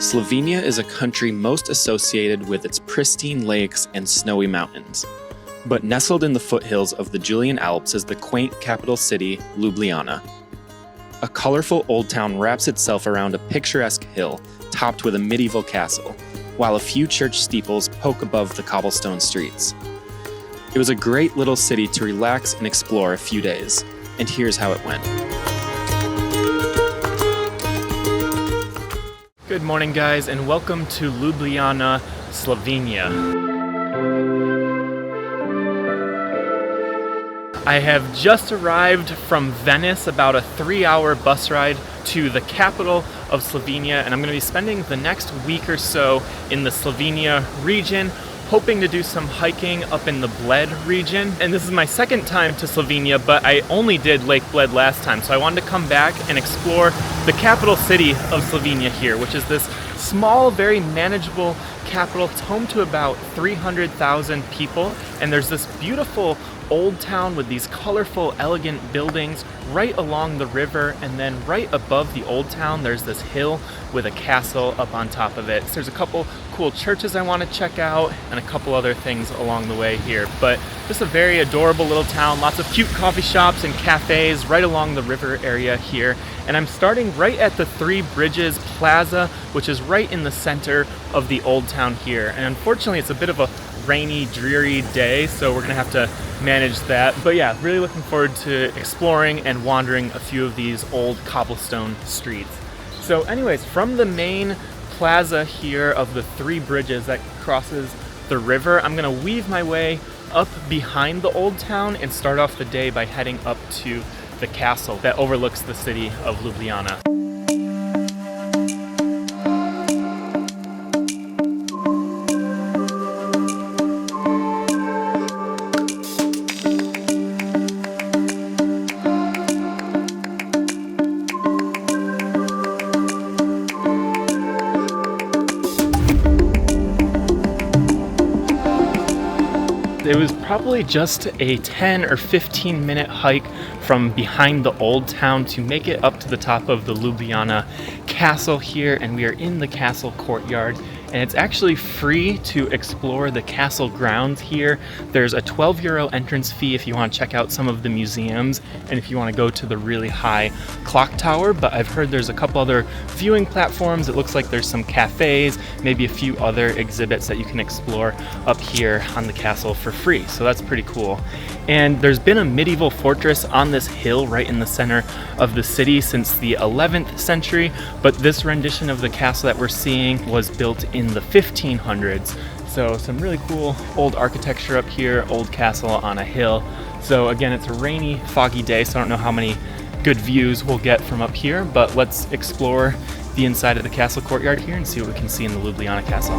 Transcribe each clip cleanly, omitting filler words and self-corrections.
Slovenia is a country most associated with its pristine lakes and snowy mountains. But nestled in the foothills of the Julian Alps is the quaint capital city, Ljubljana. A colorful old town wraps itself around a picturesque hill topped with a medieval castle, while a few church steeples poke above the cobblestone streets. It was a great little city to relax and explore a few days, and here's how it went. Good morning, guys, and welcome to Ljubljana, Slovenia. I have just arrived from Venice, about a 3-hour bus ride to the capital of Slovenia, and I'm going to be spending the next week or so in the Slovenia region, hoping to do some hiking up in the Bled region. And this is my second time to Slovenia, but I only did Lake Bled last time, so I wanted to come back and explore the capital city of Slovenia here, which is this small, very manageable capital. It's home to about 300,000 people, and there's this beautiful old town with these colorful, elegant buildings right along the river, and then right above the old town there's this hill with a castle up on top of it. So there's a couple cool churches I want to check out and a couple other things along the way here, but just a very adorable little town, lots of cute coffee shops and cafes right along the river area here. And I'm starting right at the Three Bridges Plaza, which is right in the center of the old town here. And unfortunately it's a bit of a rainy, dreary day, so we're gonna have to manage that. But yeah, really looking forward to exploring and wandering a few of these old cobblestone streets. So anyways, from the main plaza here of the Three Bridges that crosses the river, I'm gonna weave my way up behind the old town and start off the day by heading up to the castle that overlooks the city of Ljubljana. It was probably just a 10 or 15 minute hike from behind the old town to make it up to the top of the Ljubljana Castle here, and we are in the castle courtyard. And it's actually free to explore the castle grounds here. There's a 12 euro entrance fee if you want to check out some of the museums and if you want to go to the really high clock tower, but I've heard there's a couple other viewing platforms. It looks like there's some cafes, maybe a few other exhibits that you can explore up here on the castle for free, so that's pretty cool. And there's been a medieval fortress on this hill right in the center of the city since the 11th century, but this rendition of the castle that we're seeing was built in the 1500s. So some really cool old architecture up here, old castle on a hill. So again, it's a rainy, foggy day, so I don't know how many good views we'll get from up here, but let's explore the inside of the castle courtyard here and see what we can see in the Ljubljana Castle.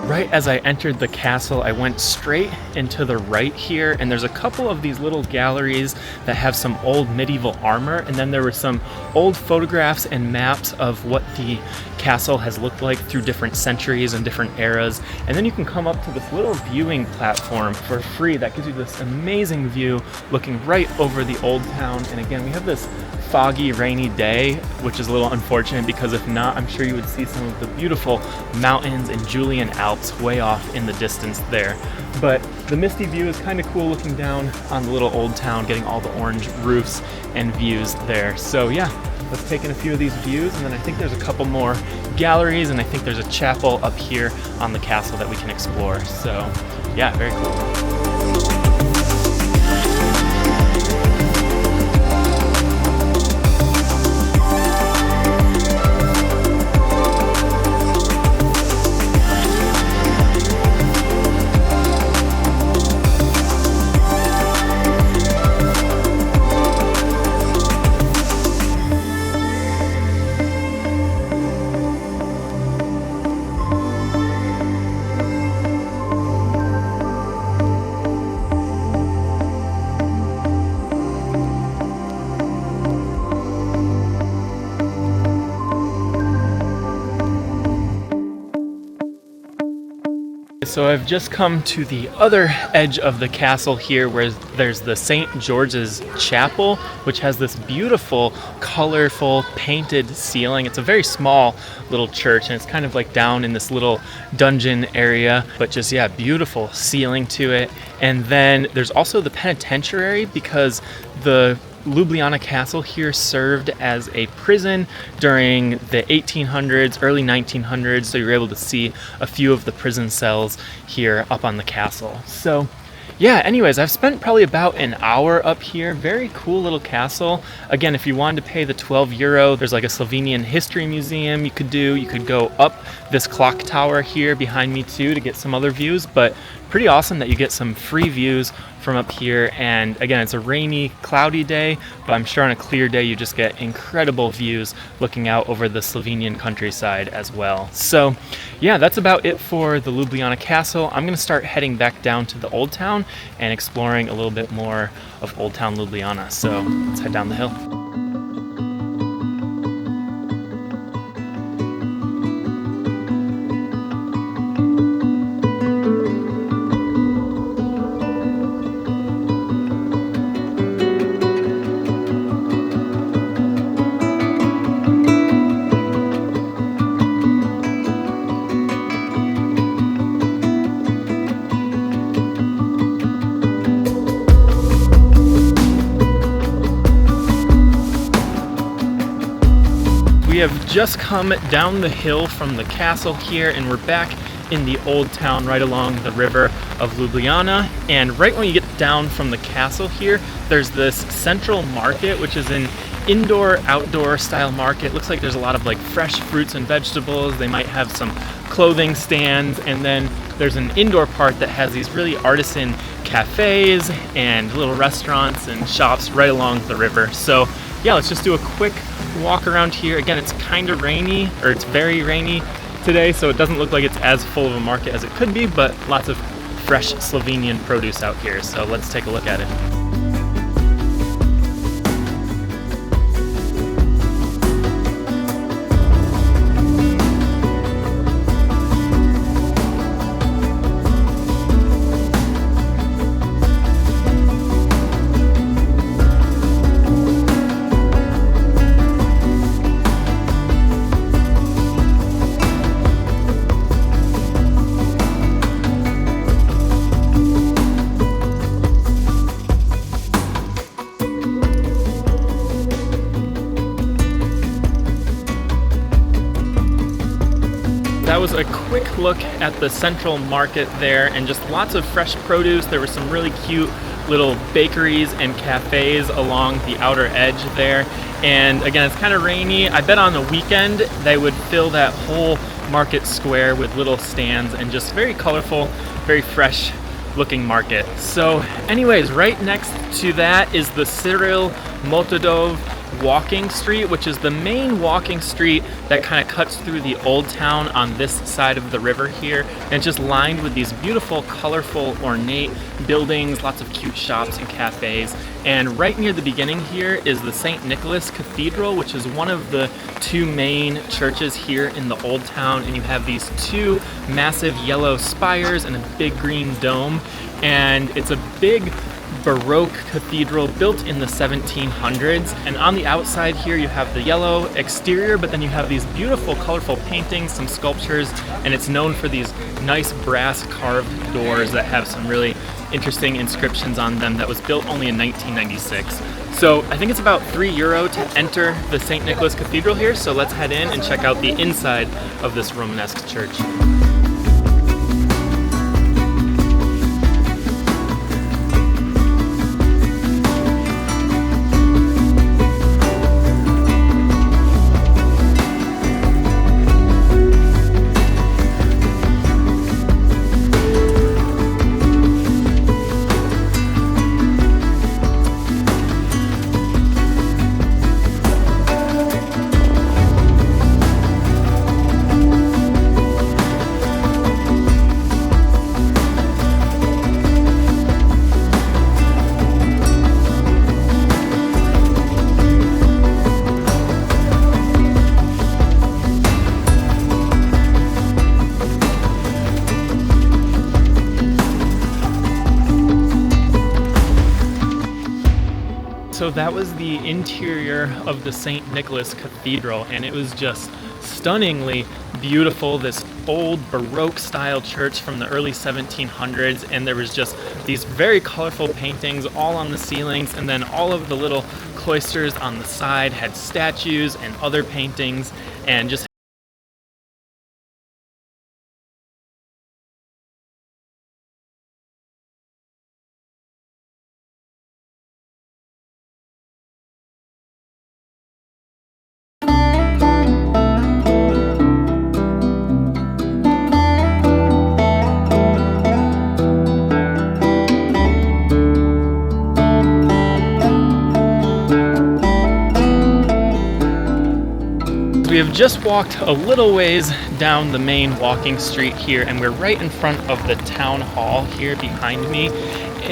Right as I entered the castle, I went straight into the right here, and there's a couple of these little galleries that have some old medieval armor, and then there were some old photographs and maps of what the castle has looked like through different centuries and different eras. And then you can come up to this little viewing platform for free that gives you this amazing view looking right over the old town. And again, we have this foggy, rainy day, which is a little unfortunate because if not, I'm sure you would see some of the beautiful mountains and Julian Alps way off in the distance there. But the misty view is kind of cool looking down on the little old town, getting all the orange roofs and views there. So yeah, let's take in a few of these views, and then I think there's a couple more galleries, and I think there's a chapel up here on the castle that we can explore. So yeah, very cool. So I've just come to the other edge of the castle here where there's the St. George's Chapel, which has this beautiful, colorful, painted ceiling. It's a very small little church and it's kind of like down in this little dungeon area, but just, yeah, beautiful ceiling to it. And then there's also the penitentiary because the Ljubljana Castle here served as a prison during the 1800s, early 1900s, so you're able to see a few of the prison cells here up on the castle. So yeah, anyways, I've spent probably about an hour up here. Very cool little castle. Again, if you wanted to pay the €12, there's like a Slovenian history museum you could do. You could go up this clock tower here behind me too to get some other views, but pretty awesome that you get some free views from up here. And again, it's a rainy, cloudy day, but I'm sure on a clear day you just get incredible views looking out over the Slovenian countryside as well. So yeah, that's about it for the Ljubljana Castle. I'm gonna start heading back down to the Old Town and exploring a little bit more of Old Town Ljubljana. So let's head down the hill. We have just come down the hill from the castle here and we're back in the old town right along the river of Ljubljana. And right when you get down from the castle here, there's this central market, which is an indoor-outdoor style market. Looks like there's a lot of like fresh fruits and vegetables. They might have some clothing stands, and then there's an indoor part that has these really artisan cafes and little restaurants and shops right along the river. So yeah, let's just do a quick walk around here. Again, it's kind of rainy, or it's very rainy today, so it doesn't look like it's as full of a market as it could be, but lots of fresh Slovenian produce out here. So let's take a look at it. That was a quick look at the central market there, and just lots of fresh produce. There were some really cute little bakeries and cafes along the outer edge there. And again, it's kind of rainy. I bet on the weekend they would fill that whole market square with little stands and just very colorful, very fresh looking market. So anyways, right next to that is the Cyril Motodov walking street, which is the main walking street that kind of cuts through the old town on this side of the river here, and it's just lined with these beautiful, colorful, ornate buildings, lots of cute shops and cafes. And right near the beginning here is the St. Nicholas Cathedral, which is one of the two main churches here in the old town, and you have these two massive yellow spires and a big green dome, and it's a big Baroque cathedral built in the 1700s. And on the outside here you have the yellow exterior, but then you have these beautiful colorful paintings, some sculptures, and it's known for these nice brass carved doors that have some really interesting inscriptions on them. That was built only in 1996. So I think it's about €3 to enter the St. Nicholas Cathedral here, so let's head in and check out the inside of this Romanesque church. So that was the interior of the St. Nicholas Cathedral, and it was just stunningly beautiful. This old Baroque style church from the early 1700s, and there was just these very colorful paintings all on the ceilings, and then all of the little cloisters on the side had statues and other paintings, and just we have just walked a little ways down the main walking street here, and we're right in front of the town hall here behind me,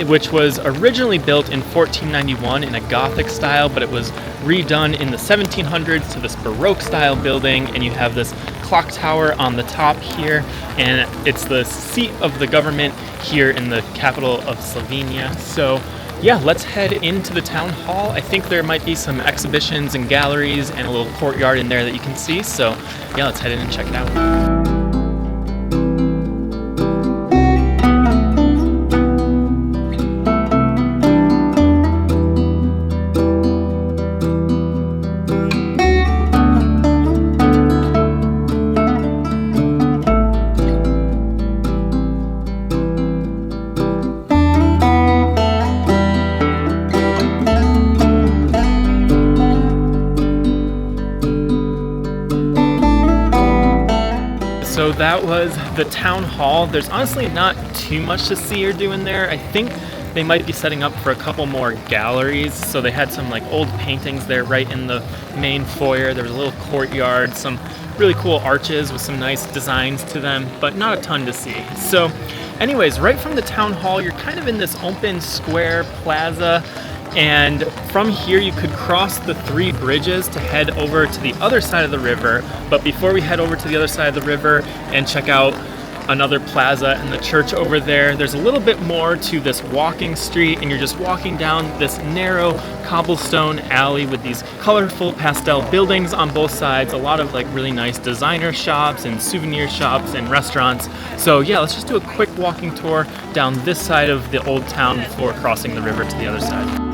which was originally built in 1491 in a Gothic style, but it was redone in the 1700s to this Baroque style building, and you have this clock tower on the top here, and it's the seat of the government here in the capital of Slovenia. So yeah, let's head into the town hall. I think there might be some exhibitions and galleries and a little courtyard in there that you can see. So yeah, let's head in and check it out. So that was the town hall. There's honestly not too much to see or do in there. I think they might be setting up for a couple more galleries. So they had some like old paintings there right in the main foyer. There was a little courtyard, some really cool arches with some nice designs to them, but not a ton to see. So anyways, right from the town hall, you're kind of in this open square plaza. And from here you could cross the 3 bridges to head over to the other side of the river. But before we head over to the other side of the river and check out another plaza and the church over there, there's a little bit more to this walking street, and you're just walking down this narrow cobblestone alley with these colorful pastel buildings on both sides, a lot of like really nice designer shops and souvenir shops and restaurants. So yeah, let's just do a quick walking tour down this side of the old town before crossing the river to the other side.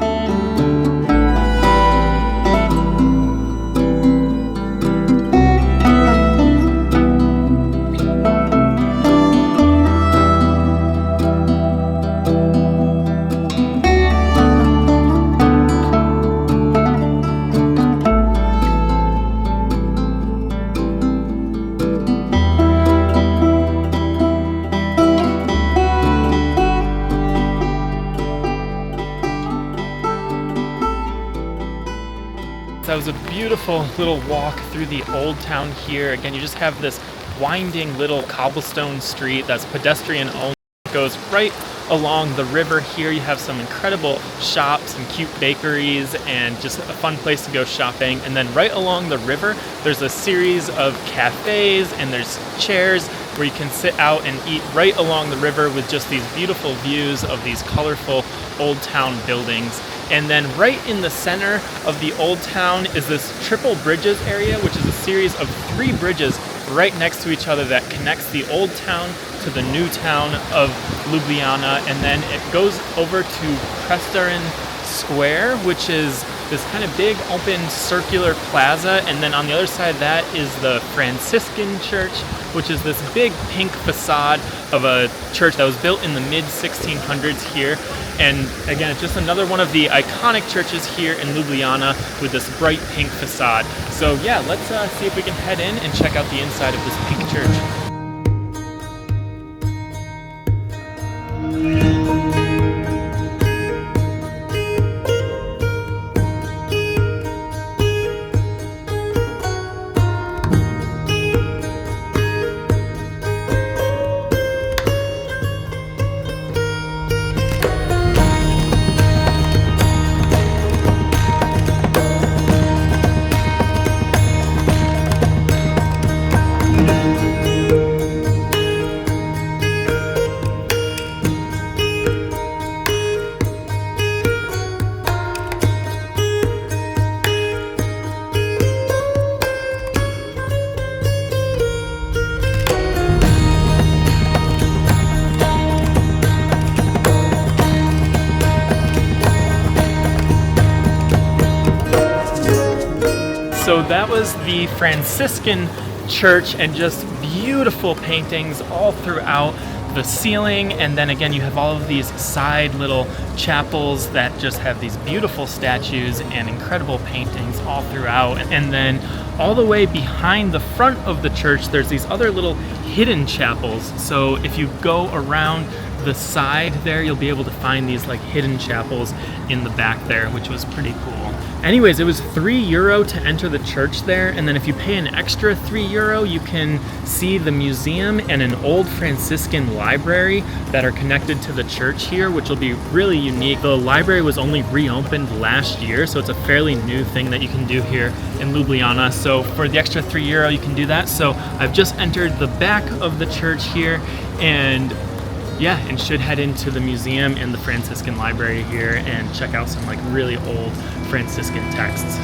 That was a beautiful little walk through the old town here. Again, you just have this winding little cobblestone street that's pedestrian only. It goes right along the river here. You have some incredible shops and cute bakeries and just a fun place to go shopping. And then right along the river, there's a series of cafes and there's chairs where you can sit out and eat right along the river with just these beautiful views of these colorful old town buildings. And then right in the center of the old town is this triple bridges area, which is a series of 3 bridges right next to each other that connects the old town to the new town of Ljubljana. And then it goes over to Pristine Square, which is this kind of big open circular plaza, and then on the other side of that is the Franciscan church, which is this big pink facade of a church that was built in the mid 1600s here. And again, it's just another one of the iconic churches here in Ljubljana with this bright pink facade. So yeah, let's see if we can head in and check out the inside of this pink church. So that was the Franciscan church, and just beautiful paintings all throughout the ceiling. And then again, you have all of these side little chapels that just have these beautiful statues and incredible paintings all throughout. And then all the way behind the front of the church, there's these other little hidden chapels. So if you go around the side there, you'll be able to find these like hidden chapels in the back there, which was pretty cool. Anyways, it was €3 to enter the church there, and then if you pay an extra €3, you can see the museum and an old Franciscan library that are connected to the church here, which will be really unique. The library was only reopened last year, so it's a fairly new thing that you can do here in Ljubljana. So for the extra €3, you can do that. So I've just entered the back of the church here, and yeah, and should head into the museum and the Franciscan library here and check out some like really old Franciscan texts.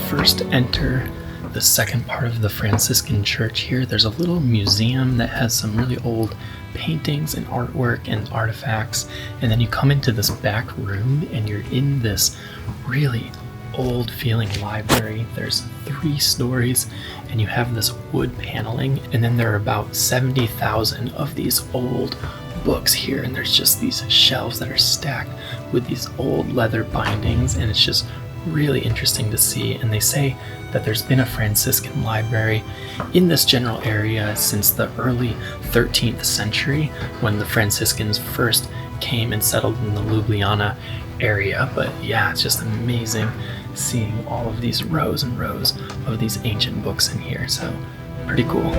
First enter the second part of the Franciscan church here. There's a little museum that has some really old paintings and artwork and artifacts, and then you come into this back room and you're in this really old feeling library. There's 3 stories and you have this wood paneling, and then there are about 70,000 of these old books here, and there's just these shelves that are stacked with these old leather bindings, and it's just really interesting to see. And they say that there's been a Franciscan library in this general area since the early 13th century, when the Franciscans first came and settled in the Ljubljana area. But yeah, it's just amazing seeing all of these rows and rows of these ancient books in here. So pretty cool.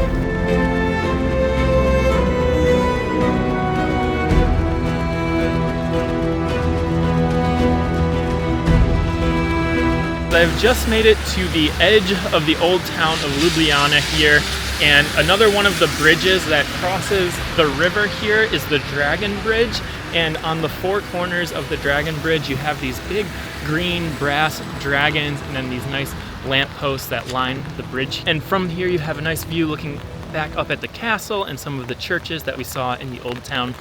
I've just made it to the edge of the old town of Ljubljana here, and another one of the bridges that crosses the river here is the Dragon Bridge. And on the 4 corners of the Dragon Bridge, you have these big green brass dragons and then these nice lampposts that line the bridge. And from here you have a nice view looking back up at the castle and some of the churches that we saw in the old town.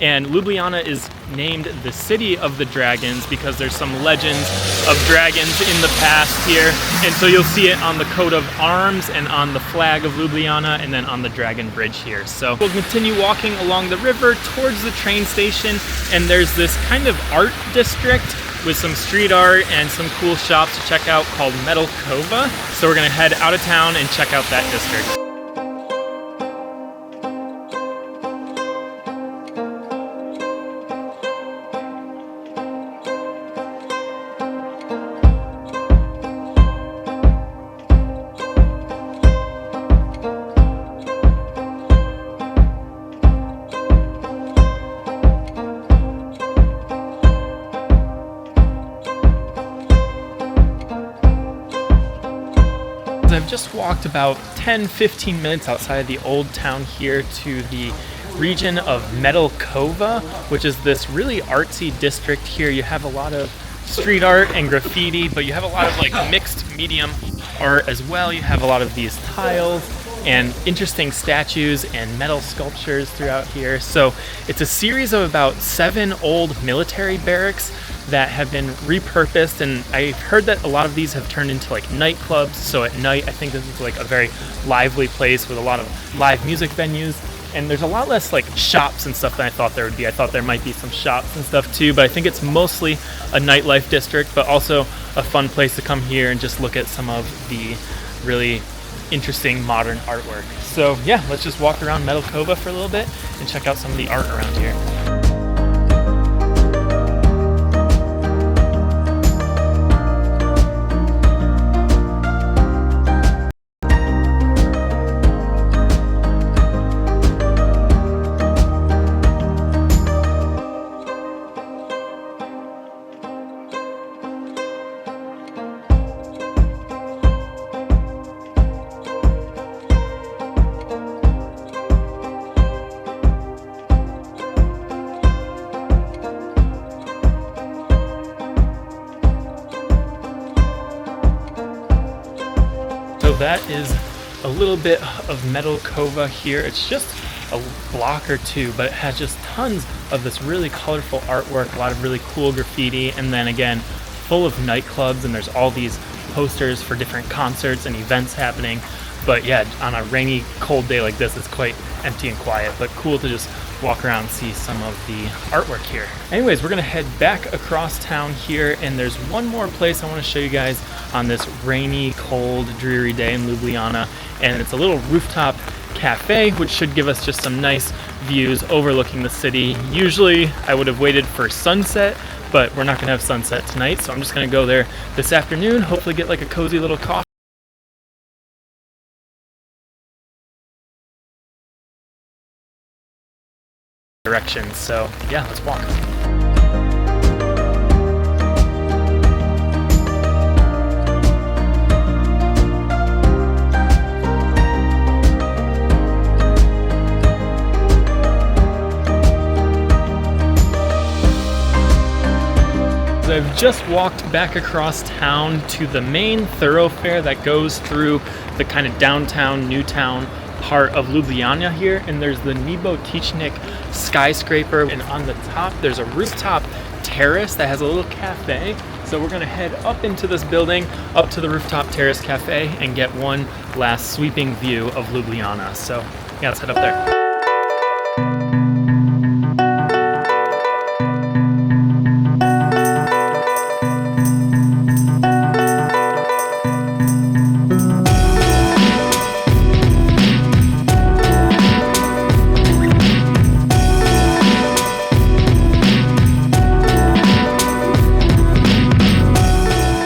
And Ljubljana is named the City of the Dragons because there's some legends of dragons in the past here. And so you'll see it on the coat of arms and on the flag of Ljubljana and then on the Dragon Bridge here. So we'll continue walking along the river towards the train station, and there's this kind of art district with some street art and some cool shops to check out called Metelkova. So we're gonna head out of town and check out that district. I've just walked about 10-15 minutes outside of the old town here to the region of Metelkova, which is this really artsy district here. You have a lot of street art and graffiti, but you have a lot of like mixed medium art as well. You have a lot of these tiles and interesting statues and metal sculptures throughout here. So it's a series of about 7 old military barracks that have been repurposed, and I've heard that a lot of these have turned into like nightclubs. So at night I think this is like a very lively place with a lot of live music venues, and there's a lot less like shops and stuff than I thought there would be. I thought there might be some shops and stuff too, but I think it's mostly a nightlife district, but also a fun place to come here and just look at some of the really interesting modern artwork. So yeah, let's just walk around Metelkova for a little bit and check out some of the art around here. that is a little bit of Metelkova here. It's just a block or two, but it has just tons of this really colorful artwork, a lot of really cool graffiti, and then again, full of nightclubs, and there's all these posters for different concerts and events happening. But yeah, on a rainy, cold day like this, it's quite empty and quiet, but cool to just walk around and see some of the artwork here. Anyways, we're gonna head back across town here, and there's one more place I wanna show you guys on this rainy, cold, dreary day in Ljubljana, and it's a little rooftop cafe, which should give us just some nice views overlooking the city. Usually I would have waited for sunset, but we're not gonna have sunset tonight, so I'm just gonna go there this afternoon, hopefully get like a cozy little coffee. Directions. So yeah, let's walk. I've just walked back across town to the main thoroughfare that goes through the kind of downtown, new town part of Ljubljana here, and there's the Nebotičnik skyscraper, and on the top there's a rooftop terrace that has a little cafe. So we're gonna head up into this building, up to the rooftop terrace cafe, and get one last sweeping view of Ljubljana. So yeah, let's head up there.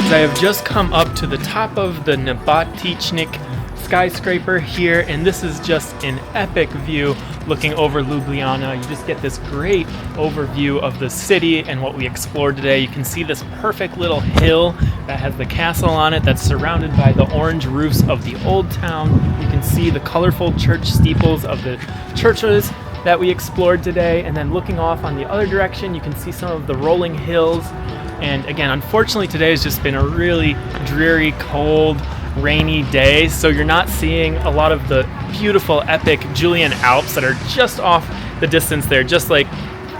I have just come up to the top of the Nebotičnik skyscraper here, and this is just an epic view looking over Ljubljana. You just get this great overview of the city and what we explored today. You can see this perfect little hill that has the castle on it that's surrounded by the orange roofs of the old town. You can see the colorful church steeples of the churches that we explored today, and then looking off on the other direction, you can see some of the rolling hills. And again, unfortunately today has just been a really dreary, cold, rainy day, so you're not seeing a lot of the beautiful, epic Julian Alps that are just off the distance there. Just like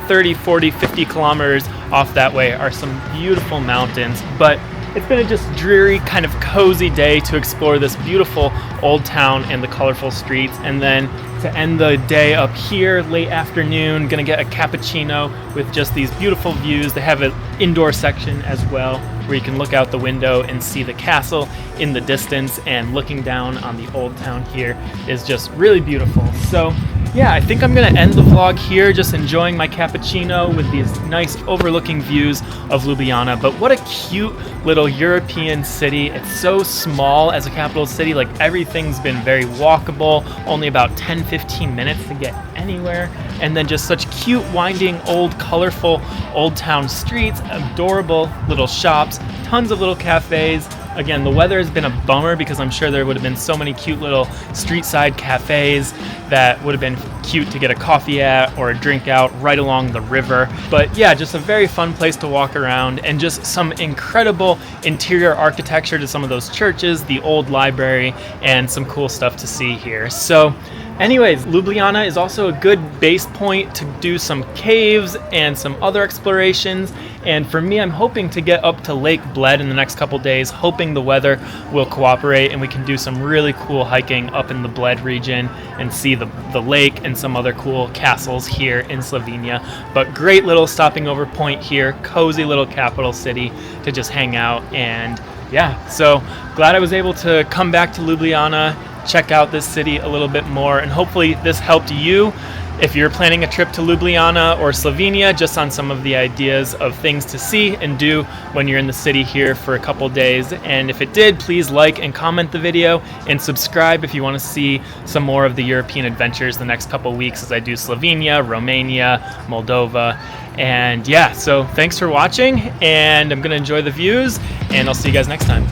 30, 40, 50 kilometers off that way are some beautiful mountains. But it's been a just dreary, kind of cozy day to explore this beautiful old town and the colorful streets. And then to end the day up here, late afternoon, gonna get a cappuccino with just these beautiful views. They have an indoor section as well, where you can look out the window and see the castle in the distance, and looking down on the old town here is just really beautiful. So yeah, I think I'm gonna end the vlog here, just enjoying my cappuccino with these nice overlooking views of Ljubljana. But what a cute little European city. It's so small as a capital city, like everything's been very walkable, only about 10-15 minutes to get anywhere, and then just such cute, winding, old, colorful old town streets, adorable little shops, tons of little cafes. Again, the weather has been a bummer because I'm sure there would have been so many cute little street side cafes that would have been cute to get a coffee at or a drink out right along the river. But yeah, just a very fun place to walk around, and just some incredible interior architecture to some of those churches, the old library, and some cool stuff to see here. So anyways, Ljubljana is also a good base point to do some caves and some other explorations. And for me, I'm hoping to get up to Lake Bled in the next couple days, hoping the weather will cooperate and we can do some really cool hiking up in the Bled region and see the lake and some other cool castles here in Slovenia. But great little stopping over point here, cozy little capital city to just hang out. And yeah, so glad I was able to come back to Ljubljana, check out this city a little bit more, and hopefully this helped you if you're planning a trip to Ljubljana or Slovenia, just on some of the ideas of things to see and do when you're in the city here for a couple days. And if it did, please like and comment the video, and subscribe if you want to see some more of the European adventures the next couple weeks as I do Slovenia, Romania, Moldova. And yeah, so thanks for watching, and I'm gonna enjoy the views, and I'll see you guys next time.